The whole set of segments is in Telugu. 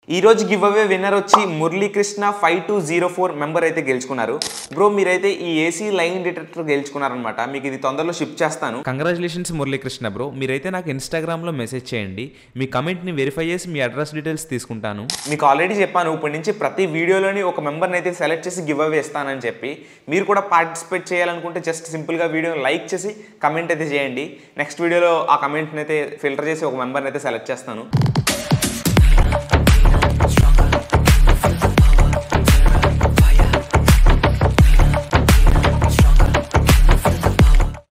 ఈ రోజు గివ్ అవే విన్నర్ వచ్చి మురళీకృష్ణ 5204 మెంబర్ అయితే గెలుచుకున్నారు. బ్రో మీరైతే ఈ ఏసీ లైన్ డిటెక్టర్ గెలుచుకున్నారనమాట. మీకు ఇది తొందరలో షిప్ చేస్తాను. Congratulations Muralikrishna bro. మీరైతే నాకు ఇన్స్టాగ్రామ్లో మెసేజ్ చేయండి. మీ కమెంట్ని వెరిఫై చేసి మీ అడ్రస్ డీటెయిల్స్ తీసుకుంటాను. మీకు ఆల్రెడీ చెప్పాను ఇప్పటి నుంచి ప్రతి వీడియోలోని ఒక మెంబర్ని అయితే సెలెక్ట్ చేసి గివ్ అవే ఇస్తానని చెప్పి. మీరు కూడా పార్టిసిపేట్ చేయాలనుకుంటే జస్ట్ సింపుల్గా వీడియోని లైక్ చేసి కమెంట్ అయితే చేయండి. నెక్స్ట్ వీడియోలో ఆ కమెంట్ని అయితే ఫిల్టర్ చేసి ఒక మెంబర్ని అయితే సెలెక్ట్ చేస్తాను.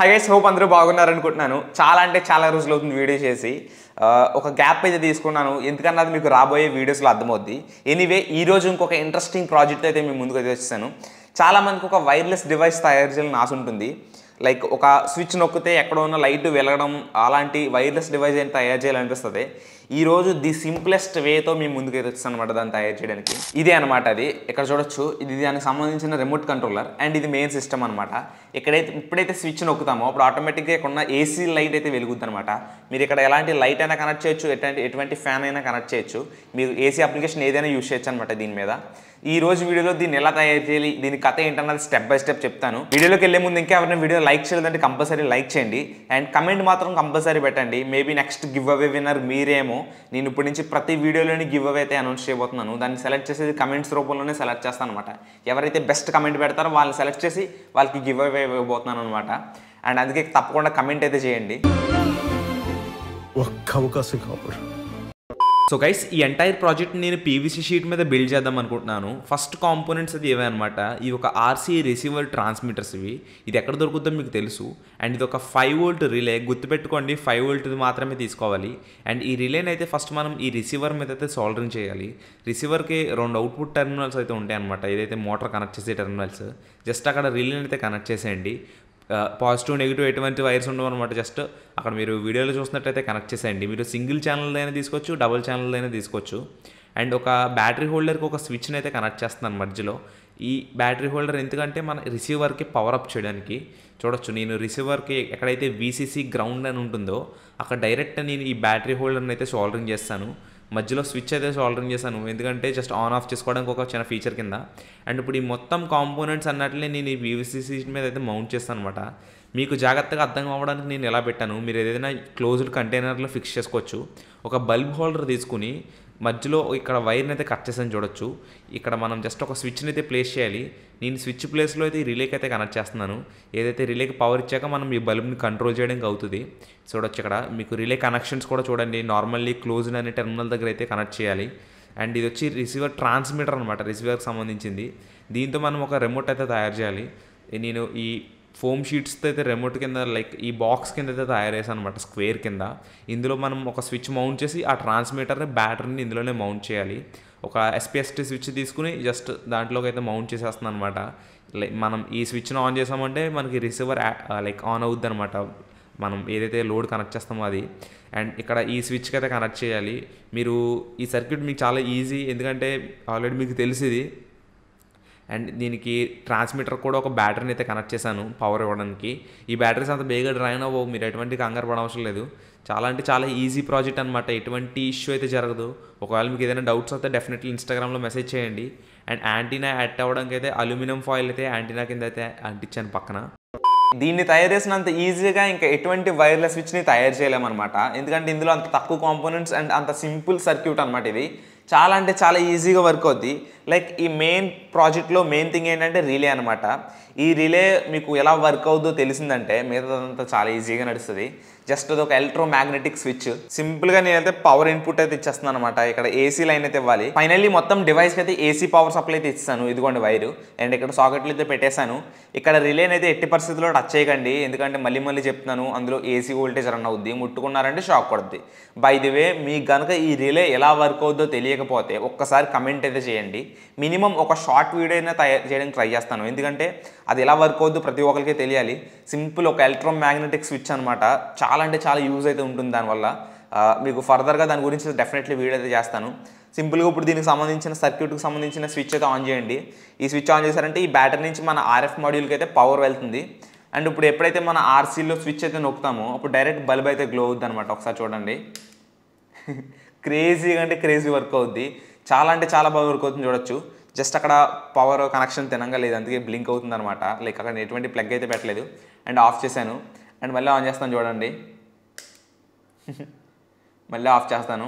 హై గైస్, హోప్ అందరూ బాగున్నారనుకుంటున్నాను. చాలా అంటే చాలా రోజులు అవుతుంది వీడియో చేసి. ఒక గ్యాప్ అయితే తీసుకున్నాను, ఎందుకన్నా అది మీకు రాబోయే వీడియోస్లో అర్థమవుద్ది. ఎనీవే ఈరోజు ఇంకొక ఇంట్రెస్టింగ్ ప్రాజెక్ట్ అయితే మీ ముందుకు అయితే వచ్చేసాను. చాలామందికి ఒక వైర్లెస్ డివైస్ తయారు చేయాలని ఆశ ఉంటుంది. లైక్ ఒక స్విచ్ నొక్కితే ఎక్కడ ఉన్న లైట్ వెలగడం, అలాంటి వైర్లెస్ డివైస్ ఏం తయారు చేయాలనిపిస్తుంది. ఈరోజు ది సింప్లెస్ట్ వేతో మేము ముందుకైతే వచ్చాను అనమాట దాన్ని తయారు చేయడానికి. ఇదే అనమాట అది. ఇక్కడ చూడొచ్చు, ఇది దానికి సంబంధించిన రిమోట్ కంట్రోలర్ అండ్ ఇది మెయిన్ సిస్టమ్ అనమాట. ఇప్పుడైతే స్విచ్ నొక్కుతామో అప్పుడు ఆటోమేటిక్గా ఇక్కడ ఉన్న ఏసీ లైట్ అయితే వెలుగుద్ది అనమాట. మీరు ఇక్కడ ఎలాంటి లైట్ అయినా కనెక్ట్ చేయొచ్చు, ఎటువంటి ఫ్యాన్ అయినా కనెక్ట్ చేయొచ్చు. మీరు ఏసీ అప్లికేషన్ ఏదైనా యూజ్ చేయొచ్చు అనమాట దీని మీద. ఈ రోజు వీడియోలో దీన్ని ఎలా తయారు చేయాలి, దీని కథ ఏంటన్నది స్టెప్ బై స్టెప్ చెప్తాను. వీడియోలోకి వెళ్ళే ముందు ఇంకా ఎవరైనా వీడియో లైక్ చేయలేదంటే కంపల్సరీ లైక్ చేయండి అండ్ కమెంట్ మాత్రం కంపల్సరీ పెట్టండి. Maybe next give away winner మీరేమో. నేను ఇప్పటి నుంచి ప్రతి వీడియోలోని గివ్ అవే అయితే అనౌన్స్ చేయబోతున్నాను. దాన్ని సెలెక్ట్ చేసేది కమెంట్స్ రూపంలోనే సెలెక్ట్ చేస్తాను అనమాట. ఎవరైతే బెస్ట్ కమెంట్ పెడతారో వాళ్ళని సెలెక్ట్ చేసి వాళ్ళకి గివ్ అవే ఇవ్వబోతున్నాను అనమాట. అండ్ అందుకే తప్పకుండా కమెంట్ అయితే చేయండి. ఒక్క అవకాశం కావాలి. సో గైస్, ఈ ఎంటైర్ ప్రాజెక్ట్ నేను పీవీసీ షీట్ మీద బిల్డ్ చేద్దాం అనుకుంటున్నాను. ఫస్ట్ కాంపోనెంట్స్ అది ఇవే అనమాట. ఇవి ఒక ఆర్సీ రిసీవర్ ట్రాన్స్మిటర్స్. ఇది ఎక్కడ దొరుకుతుందో మీకు తెలుసు. అండ్ ఇది ఒక 5 వోల్ట్ రిలే. గుర్తుపెట్టుకోండి, 5 వోల్ట్ మాత్రమే తీసుకోవాలి. అండ్ ఈ రిలేని అయితే ఫస్ట్ మనం ఈ రిసీవర్ మీద అయితే సోల్డరింగ్ చేయాలి. రిసీవర్కి 2 అవుట్పుట్ టెర్మినల్స్ అయితే ఉంటాయి అనమాట. ఏదైతే మోటార్ కనెక్ట్ చేసే టెర్మినల్స్, జస్ట్ అక్కడ రిలేని అయితే కనెక్ట్ చేసేయండి. పాజిటివ్ నెగిటివ్ ఎటువంటి వైర్స్ ఉండవు అనమాట. జస్ట్ అక్కడ మీరు వీడియోలో చూసినట్టయితే కనెక్ట్ చేసేయండి. మీరు సింగిల్ ఛానల్ అయినా తీసుకోవచ్చు, డబుల్ ఛానల్ అయినా తీసుకోవచ్చు. అండ్ ఒక బ్యాటరీ హోల్డర్కి ఒక స్విచ్ని అయితే కనెక్ట్ చేస్తున్నాను మధ్యలో. ఈ బ్యాటరీ హోల్డర్ ఎందుకంటే మన రిసీవర్కి పవర్ అప్ చేయడానికి. చూడొచ్చు, నేను రిసీవర్కి ఎక్కడైతే వీసీసీ గ్రౌండ్ అని ఉంటుందో అక్కడ డైరెక్ట్ నేను ఈ బ్యాటరీ హోల్డర్ని అయితే సోల్డరింగ్ చేస్తాను. మధ్యలో స్విచ్ అయితే సోల్డరింగ్ చేశాను, ఎందుకంటే జస్ట్ ఆన్ ఆఫ్ చేసుకోవడానికి ఒక చిన్న ఫీచర్ కింద. అండ్ ఇప్పుడు ఈ మొత్తం కాంపోనెంట్స్ అన్నట్లే నేను ఈ పీవీసీ మీద అయితే మౌంట్ చేస్తాను అనమాట. మీకు జాగ్రత్తగా అర్థం అవ్వడానికి నేను ఎలా పెట్టాను, మీరు ఏదైనా క్లోజ్డ్ కంటైనర్లో ఫిక్స్ చేసుకోవచ్చు. ఒక బల్బ్ హోల్డర్ తీసుకుని మధ్యలో ఇక్కడ వైర్ని అయితే కట్ చేసాను. చూడొచ్చు, ఇక్కడ మనం జస్ట్ ఒక స్విచ్ని అయితే ప్లేస్ చేయాలి. నేను స్విచ్ ప్లేస్లో అయితే ఈ రిలేకి అయితే కనెక్ట్ చేస్తున్నాను. ఏదైతే రిలేకి పవర్ ఇచ్చాక మనం ఈ బల్బ్ని కంట్రోల్ చేయడానికి అవుతుంది. చూడొచ్చు, ఇక్కడ మీకు రిలే కనెక్షన్స్ కూడా చూడండి. నార్మల్లీ క్లోజ్డ్ అనే టెర్మినల్ దగ్గర అయితే కనెక్ట్ చేయాలి. అండ్ ఇది వచ్చి రిసీవర్ ట్రాన్స్మిటర్ అనమాట, రిసీవర్కి సంబంధించింది. దీంతో మనం ఒక రిమోట్ అయితే తయారు చేయాలి. నేను ఈ ఫోమ్ షీట్స్తో అయితే రిమోట్ కింద లైక్ ఈ బాక్స్ కింద అయితే తయారు చేశాను అనమాట, స్క్వేర్ కింద. ఇందులో మనం ఒక స్విచ్ మౌంట్ చేసి ఆ ట్రాన్స్మిటర్ని బ్యాటరీని ఇందులోనే మౌంట్ చేయాలి. ఒక ఎస్పీఎస్టీ స్విచ్ తీసుకుని జస్ట్ దాంట్లోకి అయితే మౌంట్ చేసేస్తున్నాను అనమాట. లైక్ మనం ఈ స్విచ్ను ఆన్ చేసామంటే మనకి రిసీవర్ లైక్ ఆన్ అవుద్ది అనమాట, మనం ఏదైతే లోడ్ కనెక్ట్ చేస్తామో అది. అండ్ ఇక్కడ ఈ స్విచ్కి అయితే కనెక్ట్ చేయాలి. మీరు ఈ సర్క్యూట్ మీకు చాలా ఈజీ, ఎందుకంటే ఆల్రెడీ మీకు తెలిసింది. అండ్ దీనికి ట్రాన్స్మిటర్ కూడా ఒక బ్యాటరీని అయితే కనెక్ట్ చేశాను పవర్ ఇవ్వడానికి. ఈ బ్యాటరీస్ అంత బేగా డ్రైన్ అవ్వవు, మీరు ఎటువంటి కంగారు పడవసరం లేదు. చాలా అంటే చాలా ఈజీ ప్రాజెక్ట్ అనమాట, ఎటువంటి ఇష్యూ అయితే జరగదు. ఒకవేళ మీకు ఏదైనా డౌట్స్ వస్తే డెఫినెట్లీ ఇన్స్టాగ్రామ్లో మెసేజ్ చేయండి. అండ్ యాంటీనా యాడ్ అవ్వడానికి అయితే అల్యూమినియం ఫాయిల్ అయితే యాంటీనా కింద అయితే అంటించాను పక్కన. దీన్ని తయారు చేసినంత ఈజీగా ఇంకా ఎటువంటి వైర్లెస్ స్విచ్ని తయారు చేయలేమన్నమాట, ఎందుకంటే ఇందులో అంత తక్కువ కాంపోనెంట్స్ అండ్ అంత సింపుల్ సర్క్యూట్ అనమాట. ఇది చాలా అంటే చాలా ఈజీగా వర్క్ అవుద్ది. లైక్ ఈ మెయిన్ ప్రాజెక్ట్లో మెయిన్ థింగ్ ఏంటంటే రిలే అనమాట. ఈ రిలే మీకు ఎలా వర్క్ అవుద్దో తెలిసిందంటే మిగతాదంతా చాలా ఈజీగా నడుస్తుంది. జస్ట్ అది ఒక ఎలక్ట్రోమాగ్నెటిక్ స్విచ్. సింపుల్గా నేనైతే పవర్ ఇన్పుట్ అయితే ఇచ్చేస్తున్నాను అనమాట. ఇక్కడ ఏసీ లైన్ అయితే ఇవ్వాలి. ఫైనల్లీ మొత్తం డివైస్కి అయితే ఏసీ పవర్ సప్లై అయితే ఇస్తాను. ఇదిగోండి వైరు. అండ్ ఇక్కడ సాకెట్లు అయితే పెట్టేశాను. ఇక్కడ రిలేని అయితే ఎట్టి పరిస్థితుల్లో టచ్ చేయకండి, ఎందుకంటే మళ్ళీ చెప్తున్నాను, అందులో ఏసీ వోల్టేజ్ రన్ అవుద్ది. ముట్టుకున్నారంటే షాక్ కొడుద్ది. బై ది వే, మీకు కనుక ఈ రిలే ఎలా వర్క్ అవుద్దో తెలియకపోతే ఒక్కసారి కమెంట్ అయితే చేయండి. మినిమం ఒక షార్ట్ వీడియో అయినా తయారు చేయడానికి ట్రై చేస్తాను, ఎందుకంటే అది ఎలా వర్క్ అవుద్దో ప్రతి ఒక్కరికి తెలియాలి. సింపుల్ ఒక ఎలక్ట్రోమాగ్నెటిక్ స్విచ్ అనమాట. చాలా అంటే చాలా యూజ్ అయితే ఉంటుంది దానివల్ల. మీకు ఫర్దర్గా దాని గురించి డెఫినెట్లీ వీడియో అయితే చేస్తాను. సింపుల్గా ఇప్పుడు దీనికి సంబంధించిన సర్క్యూట్కి సంబంధించిన స్విచ్ అయితే ఆన్ చేయండి. ఈ స్విచ్ ఆన్ చేశారంటే ఈ బ్యాటరీ నుంచి మన ఆర్ఎఫ్ మాడ్యూల్కి అయితే పవర్ వెళ్తుంది. అండ్ ఇప్పుడు ఎప్పుడైతే మన ఆర్సీలో స్విచ్ అయితే నొక్కుతామో అప్పుడు డైరెక్ట్ బల్బ్ అయితే గ్లో అవుద్ది అనమాట. ఒకసారి చూడండి, క్రేజీగా అంటే క్రేజీ వర్క్ అవుద్ది. చాలా అంటే చాలా బాగా వర్క్ అవుతుంది చూడొచ్చు. జస్ట్ అక్కడ పవర్ కనెక్షన్ తినంగా లేదు, అందుకే బ్లింక్ అవుతుంది అనమాట. లైక్ అక్కడ ఎటువంటి ప్లగ్ అయితే పెట్టలేదు. అండ్ ఆఫ్ చేశాను. అండ్ మళ్ళీ ఆన్ చేస్తాను చూడండి. మళ్ళీ ఆఫ్ చేస్తాను.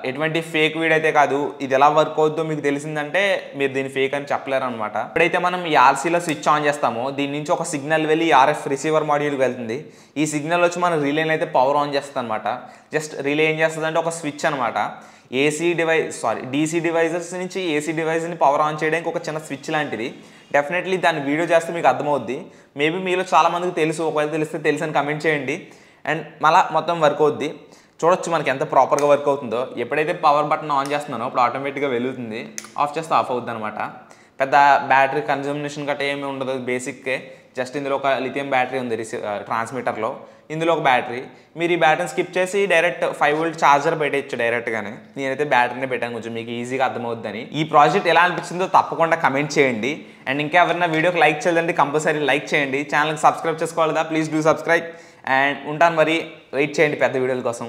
ఎటువంటి ఫేక్ వీడియో అయితే కాదు. ఇది ఎలా వర్క్ అవుతుందో మీకు తెలిసిందంటే మీరు దీన్ని ఫేక్ అని చెప్పలేరు అనమాట. ఇప్పుడైతే మనం ఈ ఆర్సీలో స్విచ్ ఆన్ చేస్తామో దీని నుంచి ఒక సిగ్నల్ వెళ్ళి ఆర్ఎఫ్ రిసీవర్ మాడ్యూల్కి వెళ్తుంది. ఈ సిగ్నల్ వచ్చి మన రిలేని అయితే పవర్ ఆన్ చేస్తుంది అనమాట. జస్ట్ రిలే ఏం చేస్తుంది అంటే ఒక స్విచ్ అనమాట. డీసీ డివైజెస్ నుంచి ఏసీ డివైస్ని పవర్ ఆన్ చేయడానికి ఒక చిన్న స్విచ్ లాంటిది. డెఫినెట్లీ దాన్ని వీడియో చేస్తే మీకు అర్థమవుద్ది. మేబీ మీలో చాలామందికి తెలుసు, ఒకవేళ తెలిస్తే తెలుసు అని కమెంట్ చేయండి. అండ్ మళ్ళీ మొత్తం వర్క్ అవుద్ది. చూడొచ్చు మనకి ఎంత ప్రాపర్గా వర్క్ అవుతుందో. ఎప్పుడైతే పవర్ బటన్ ఆన్ చేస్తున్నానో అప్పుడు ఆటోమేటిక్గా వెలుగుతుంది, ఆఫ్ చేస్తే ఆఫ్ అవుతుంది అనమాట. పెద్ద బ్యాటరీ కన్జంప్షన్ గట్రా ఏమీ ఉండదు, బేసిక్కే. జస్ట్ ఇందులో ఒక లిథియం బ్యాటరీ ఉంది ట్రాన్స్మిటర్లో, ఇందులో ఒక బ్యాటరీ. మీరు ఈ బ్యాటరీని స్కిప్ చేసి డైరెక్ట్ 5 వోల్ట్ ఛార్జర్ పెట్టేయచ్చు డైరెక్ట్గానే. నేనైతే బ్యాటరీనే పెట్టాను, కొంచెం మీకు ఈజీగా అర్థమవుద్దని. ఈ ప్రాజెక్ట్ ఎలా అనిపించిందో తప్పకుండా కమెంట్ చేయండి. అండ్ ఇంకా ఎవరైనా వీడియోకి లైక్ చేయాలంటే కంపల్సరీ లైక్ చేయండి. ఛానల్కి సబ్స్క్రైబ్ చేసుకోవాలి కదా, ప్లీజ్ డూ సబ్స్క్రైబ్. అండ్ ఉంటాను మరి, వెయిట్ చేయండి పెద్ద వీడియోల కోసం.